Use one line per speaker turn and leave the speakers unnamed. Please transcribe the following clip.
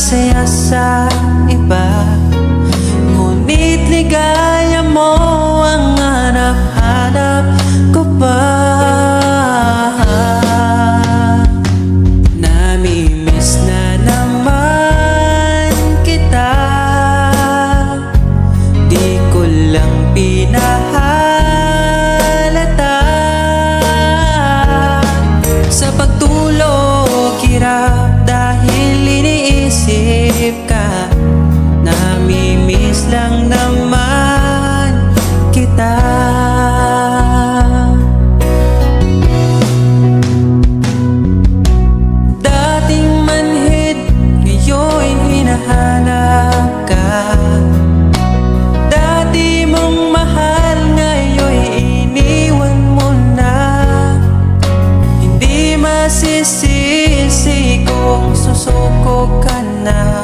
masaya sa iba, ngunit ligaya mo ang hanap-hanap ko pa. Namimiss na naman kita, di ko lang pinahalata. Sa pagtulog, hirap dahil iniisip ka. Namimiss lang naman kita. Dating manhid, ngayon hinahanap ka. Dati mong mahal, ngayon iniwan mo na. Hindi masisisi kung susuko ka na.